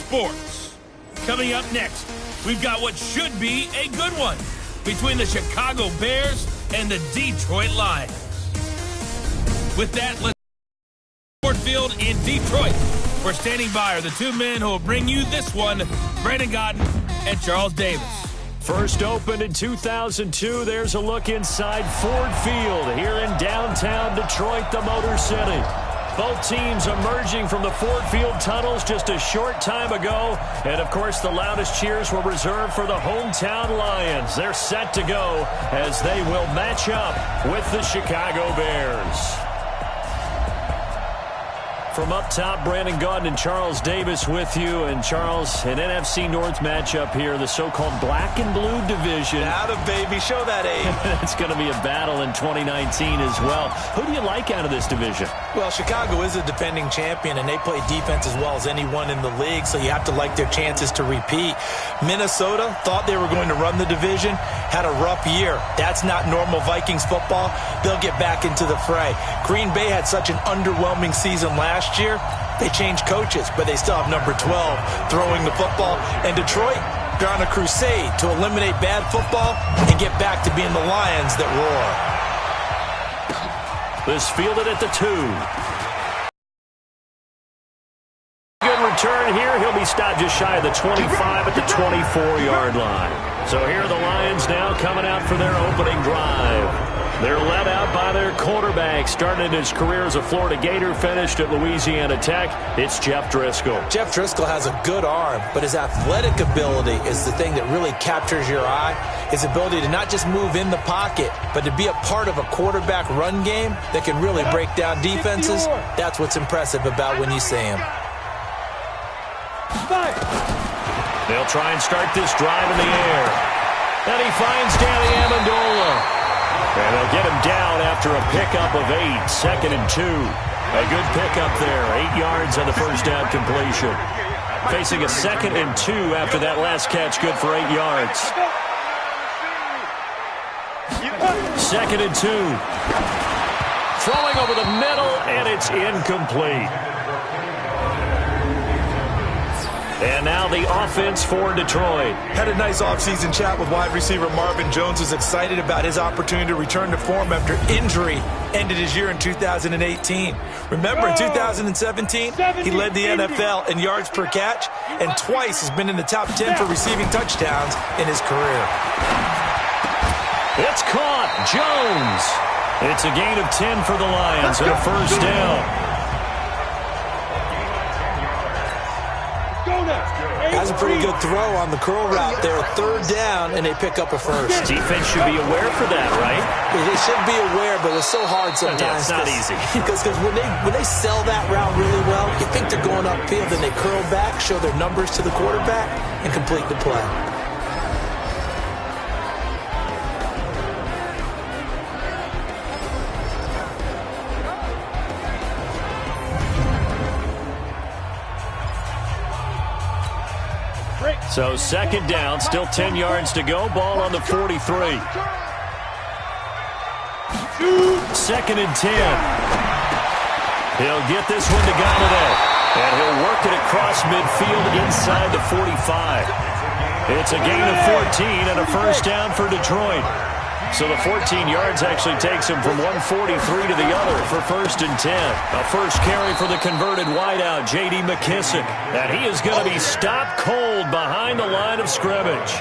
sports. Coming up next, we've got what should be a good one between the Chicago Bears and the Detroit Lions. With that, let's Ford Field in Detroit. We're standing by are the two men who will bring you this one, Brandon Gaudin and Charles Davis. First opened in 2002, there's a look inside Ford Field here in downtown Detroit, the Motor City. Both teams emerging from the Ford Field tunnels just a short time ago. And, of course, the loudest cheers were reserved for the hometown Lions. They're set to go as they will match up with the Chicago Bears. From up top, Brandon Gaudin and Charles Davis with you. And, Charles, an NFC North matchup here, the so-called black and blue division. Atta baby, show that age. It's going to be a battle in 2019 as well. Who do you like out of this division? Well, Chicago is a defending champion, and they play defense as well as anyone in the league, so you have to like their chances to repeat. Minnesota thought they were going to run the division, had a rough year. That's not normal Vikings football. They'll get back into the fray. Green Bay had such an underwhelming season last year. They changed coaches, but they still have number 12 throwing the football. And Detroit, they're on a crusade to eliminate bad football and get back to being the Lions that roar. This fielded at the 2. Good return here. He'll be stopped just shy of the 25 at the 24-yard line. So here are the Lions now coming out for their opening drive. They're led out by their quarterback. Started his career as a Florida Gator, finished at Louisiana Tech. It's Jeff Driscoll. Jeff Driscoll has a good arm, but his athletic ability is the thing that really captures your eye. His ability to not just move in the pocket, but to be a part of a quarterback run game that can really break down defenses. That's what's impressive about when you see him. They'll try and start this drive in the air. And he finds Danny Amendola. And they'll get him down after a pickup of 8, 2nd and 2. A good pickup there, 8 yards on the first down completion. Facing a 2nd and 2 after that last catch, good for 8 yards. 2nd and 2. Throwing over the middle, and it's incomplete. And now the offense for Detroit. Had a nice offseason chat with wide receiver Marvin Jones, who's excited about his opportunity to return to form after injury ended his year in 2018. Remember, in 2017, he led the NFL in yards per catch, and twice has been in the top 10 for receiving touchdowns in his career. It's caught. Jones. It's a gain of 10 for the Lions and a first down. Has a pretty good throw on the curl route there. 3rd down, and they pick up a first. Defense should be aware for that, right? They should be aware, but it's so hard sometimes. Yeah, it's not easy. Because when they sell that route really well, you think they're going upfield, then they curl back, show their numbers to the quarterback, and complete the play. So 2nd down, still 10 yards to go. Ball on the 43. 2nd and 10. He'll get this one to Galladay. And he'll work it across midfield inside the 45. It's a gain of 14 and a first down for Detroit. So the 14 yards actually takes him from 143 to the other for 1st and 10. A first carry for the converted wideout, J.D. McKissick. And he is going to be stopped cold behind the line of scrimmage.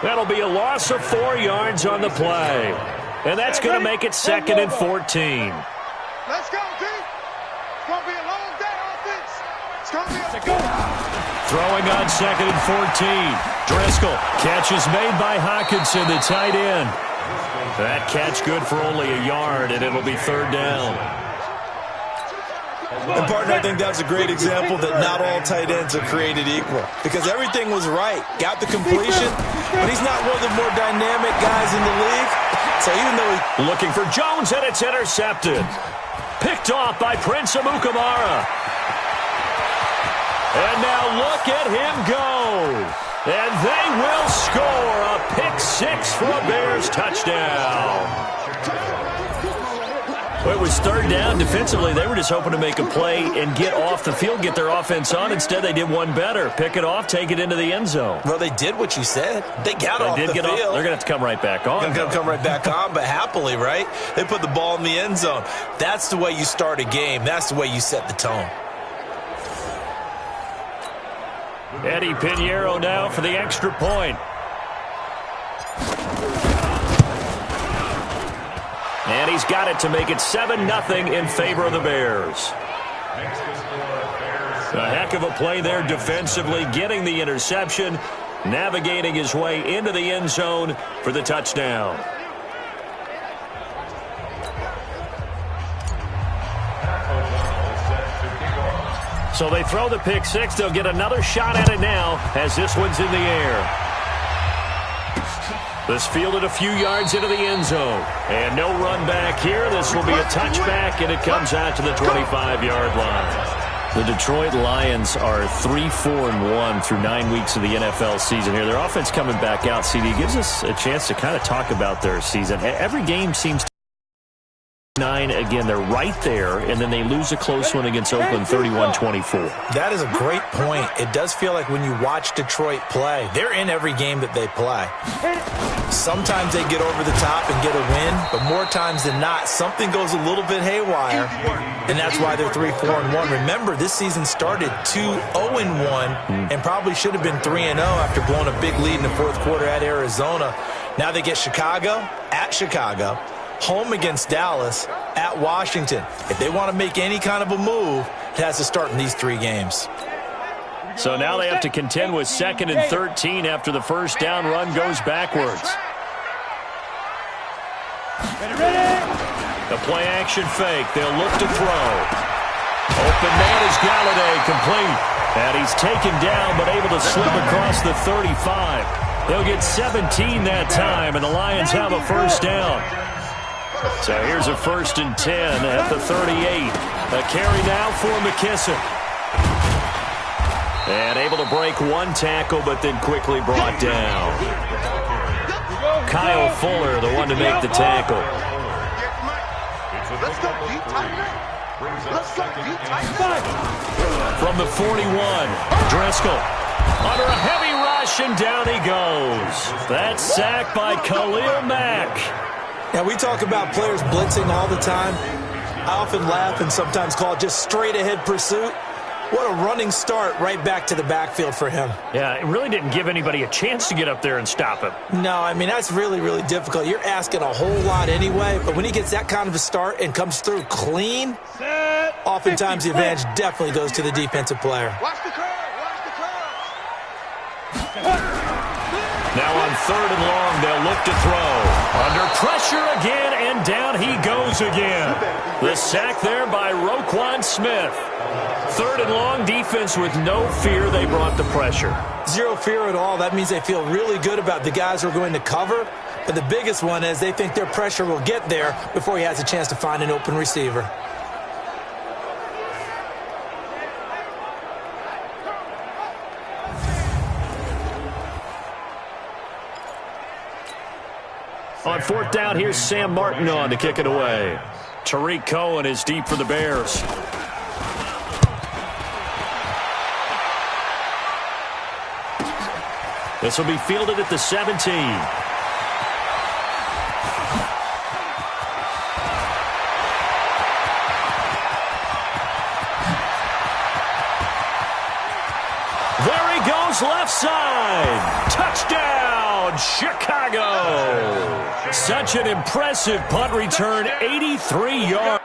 That'll be a loss of 4 yards on the play. And that's going to make it 2nd and 14. Let's go, team. It's going to be a long day offense. It's going to be a Throwing on 2nd and 14. Driscoll. Catch is made by Hockenson, the tight end. That catch good for only a yard, and it'll be 3rd down. And, partner, I think that's a great example that not all tight ends are created equal. Because everything was right. Got the completion, but he's not one of the more dynamic guys in the league. So even though he's looking for Jones, and it's intercepted. Picked off by Prince Amukamara. And now look at him go. And they will score a pick 6 for a Bears touchdown. Well, it was third down. Defensively, they were just hoping to make a play and get off the field, get their offense on. Instead, they did one better. Pick it off, take it into the end zone. Well, they did what you said. They got off the field. They're going to have to come right back on. They're going to come right back on, but happily, right? They put the ball in the end zone. That's the way you start a game. That's the way you set the tone. Eddie Pinheiro now for the extra point. And he's got it to make it 7-0 in favor of the Bears. A heck of a play there defensively, getting the interception, navigating his way into the end zone for the touchdown. So they throw the pick six. They'll get another shot at it now as this one's in the air. This fielded a few yards into the end zone. And no run back here. This will be a touchback, and it comes out to the 25-yard line. The Detroit Lions are 3-4-1 through 9 weeks of the NFL season here. Their offense coming back out, CD, gives us a chance to kind of talk about their season. Every game seems to 9 again. They're right there, and then they lose a close one against Oakland 31-24. That is a great point. It does feel like when you watch Detroit play, they're in every game that they play. Sometimes they get over the top and get a win, but more times than not, something goes a little bit haywire, and that's why they're 3-4-1. Remember, this season started 2-0-1 and probably should have been 3-0 after blowing a big lead in the fourth quarter at Arizona. Now they get Chicago, home against Dallas, at Washington. If they want to make any kind of a move, it has to start in these 3 games. So now they have to contend with 2nd and 13 after the first down run goes backwards. The play action fake. They'll look to throw. Open man is Galladay, complete. And he's taken down but able to slip across the 35. They'll get 17 that time, and the Lions have a first down. So here's a 1st and 10 at the 38. A carry now for McKissic. And able to break one tackle, but then quickly brought down. Kyle Fuller, the one to make the tackle. From the 41, Driscoll. Under a heavy rush, and down he goes. That's sacked by Khalil Mack. Now, we talk about players blitzing all the time. I often laugh and sometimes call it just straight-ahead pursuit. What a running start right back to the backfield for him. Yeah, it really didn't give anybody a chance to get up there and stop him. No, I mean, that's really, really difficult. You're asking a whole lot anyway, but when he gets that kind of a start and comes through clean, oftentimes the advantage definitely goes to the defensive player. Watch the curve. Now on 3rd and long, they'll look to throw. Under pressure again, and down he goes again. The sack there by Roquan Smith. 3rd and long, defense with no fear. They brought the pressure. Zero fear at all. That means they feel really good about the guys who are going to cover. But the biggest one is they think their pressure will get there before he has a chance to find an open receiver. On 4th down, here's Sam Martin on to kick it away. Tariq Cohen is deep for the Bears. This will be fielded at the 17. There he goes, left side. Touchdown, Chicago. Such an impressive punt return, 83 yards.